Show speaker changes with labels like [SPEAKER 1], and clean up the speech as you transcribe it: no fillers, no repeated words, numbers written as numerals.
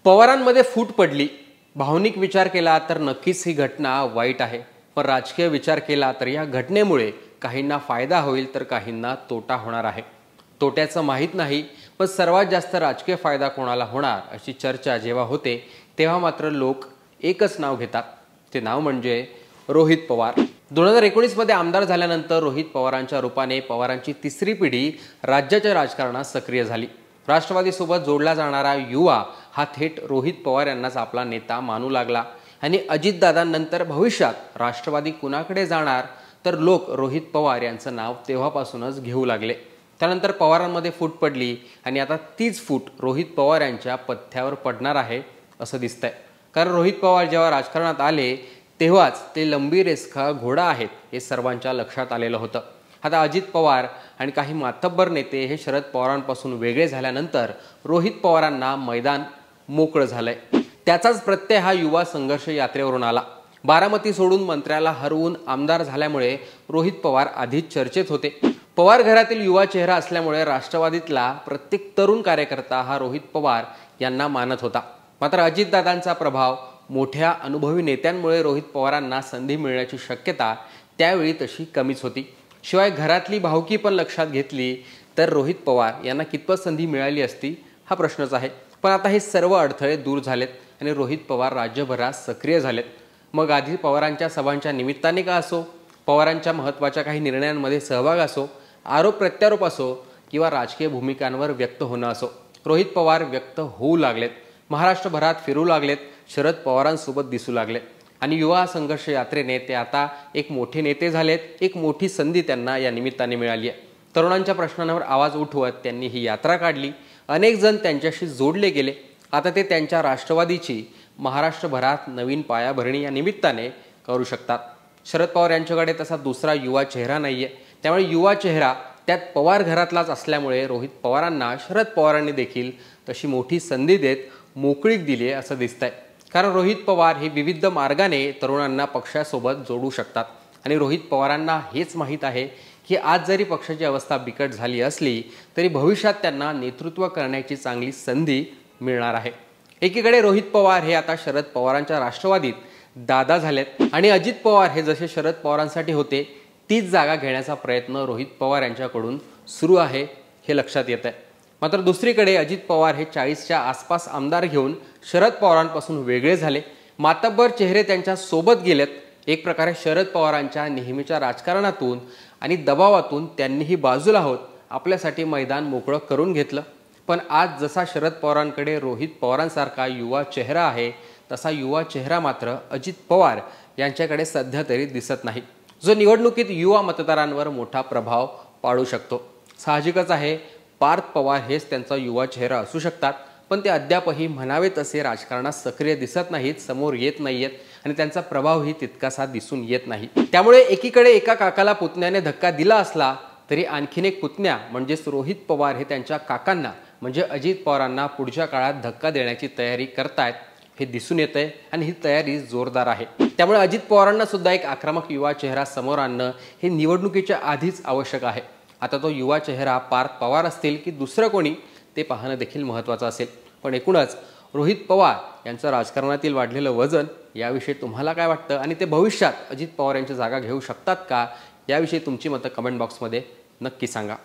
[SPEAKER 1] पवारांमध्ये फूट पडली। भावनिक विचार केला तर नक्कीच ही घटना वाईट आहे, पण राजकीय विचार केला तर या घटनेमुळे काहींना फायदा होईल तर काहींना तोटा होणार आहे। तोट्याचं माहीत नाही, पण सर्वात जास्त राजकीय फायदा कोणाला होणार अशी चर्चा जेव्हा होते तेव्हा मात्र लोक एकच नाव घेतात, ते नाव म्हणजे रोहित पवार। 2019 मध्ये आमदार झाल्यानंतर रोहित पवारांच्या रूपाने पवारांची तिसरी पिढी राज्याच्या राजकारणात सक्रिय झाली। राष्ट्रवादीसोबत जोडला जाणारा युवा हा थेट रोहित पवार यांनाच आपला नेता मानू लागला आणि अजितदादांनंतर भविष्यात राष्ट्रवादी कुणाकडे जाणार तर लोक रोहित पवार यांचं नाव तेव्हापासूनच घेऊ लागले। त्यानंतर पवारांमध्ये फूट पडली आणि आता तीच फूट रोहित पवार यांच्या पथ्यावर पडणार आहे असं दिसतंय। कारण रोहित पवार जेव्हा राजकारणात आले तेव्हाच ते लंबी रेसखा घोडा आहेत हे सर्वांच्या लक्षात आलेलं होतं। आता अजित पवार आणि काही मातब्बर नेते हे शरद पवारांपासून वेगळे झाल्यानंतर रोहित पवारांना मैदान मोकळं झालंय। त्याचाच प्रत्यय हा युवा संघर्ष यात्रेवरून आला। बारामती सोडून मंत्र्याला हरवून आमदार झाल्यामुळे रोहित पवार आधीच चर्चेत होते। पवार घरातील युवा चेहरा असल्यामुळे राष्ट्रवादीतला प्रत्येक तरुण कार्यकर्ता हा रोहित पवार यांना मानत होता। मात्र अजितदादांचा प्रभाव, मोठ्या अनुभवी नेत्यांमुळे रोहित पवारांना संधी मिळण्याची शक्यता त्यावेळी तशी कमीच होती। शिवाय घरातली भावकी पण लक्षात घेतली तर रोहित पवार यांना कितपत संधी मिळाली असती हा प्रश्नच आहे। पण आता हे सर्व अडथळे दूर झालेत आणि रोहित पवार राज्यभरात सक्रिय झालेत। मग आधी पवारांच्या सभांच्या निमित्ताने का असो, पवारांच्या महत्त्वाच्या काही निर्णयांमध्ये सहभाग असो, आरोप प्रत्यारोप असो किंवा राजकीय भूमिकांवर व्यक्त होणं असो, रोहित पवार व्यक्त होऊ लागलेत, महाराष्ट्रभरात फिरू लागलेत, शरद पवारांसोबत दिसू लागलेत आणि युवा संघर्ष यात्रेने ते आता एक मोठे नेते झालेत। एक मोठी संधी त्यांना या निमित्ताने मिळाली आहे। तरुणांच्या प्रश्नांवर आवाज उठवत त्यांनी ही यात्रा काढली। अनेक जण त्यांच्याशी जोडले गेले। आता ते त्यांच्या राष्ट्रवादीची महाराष्ट्रभरात नवीन पायाभरणी या निमित्ताने करू शकतात। शरद पवार यांच्याकडे तसा दुसरा युवा चेहरा नाहीये, त्यामुळे युवा चेहरा त्यात पवार घरातलाच असल्यामुळे रोहित पवारांना शरद पवारांनी देखील तशी मोठी संधी देत मोकळीक दिली असं दिसतंय। कारण रोहित पवार हे विविध मार्गाने तरुणांना पक्षासोबत जोडू शकतात आणि रोहित पवारांना हेच माहीत आहे की आज जरी पक्षाची अवस्था बिकट झाली असली तरी भविष्यात त्यांना नेतृत्व करण्याची चांगली संधी मिळणार आहे। एकीकडे रोहित पवार हे आता शरद पवारांच्या राष्ट्रवादीत दादा झालेत आणि अजित पवार हे जसे शरद पवारांसाठी होते तीच जागा घेण्याचा प्रयत्न रोहित पवार यांच्याकडून सुरू आहे हे लक्षात येत आहे। मात्र दुसरीकडे अजित पवार हे 40च्या आसपास आमदार घेऊन शरद पवारांपासून वेगळे झाले। मातब्बर चेहरे त्यांच्या सोबत गेलेत। एक प्रकारे शरद पवारांच्या नेहमीच्या राजकारणातून आणि दबावातून त्यांनीही बाजूला होत आपल्यासाठी मैदान मोकळं करून घेतलं। पण आज जसा शरद पवारांकडे रोहित पवारांसारखा युवा चेहरा आहे तसा युवा चेहरा मात्र अजित पवार यांच्याकडे सध्या तरी दिसत नाही, जो निवडणुकीत युवा मतदारांवर मोठा प्रभाव पाडू शकतो। साहजिकच आहे, पार्थ पवार हेच त्यांचा युवा चेहरा असू शकतात, पण ते अद्यापही म्हणावे तसे राजकारणात सक्रिय दिसत नाहीत, समोर येत नाहीयेत आणि त्यांचा प्रभावही तितकासा दिसून येत नाही। त्यामुळे एकीकडे एका काकाला पुतण्याने धक्का दिला असला तरी आणखीन एक पुतण्या म्हणजेच रोहित पवार हे त्यांच्या काकांना म्हणजे अजित पवारांना पुढच्या काळात धक्का देण्याची तयारी करतायत हे दिसून येतंय आणि ही तयारी जोरदार आहे। त्यामुळे अजित पवारांना सुद्धा एक आक्रमक युवा चेहरा समोर आणणं हे निवडणुकीच्या आधीच आवश्यक आहे। आता तो युवा चेहरा पार्थ पवार असतील की दुसरं कोणी ते पाहणं देखील महत्त्वाचं असेल। पण एकूणच रोहित पवार यांचं राजकारणातील वाढलेलं वजन याविषयी तुम्हाला काय वाटतं आणि ते भविष्यात अजित पवार यांची जागा घेऊ शकतात का याविषयी तुमची मतं कमेंट बॉक्समध्ये नक्की सांगा।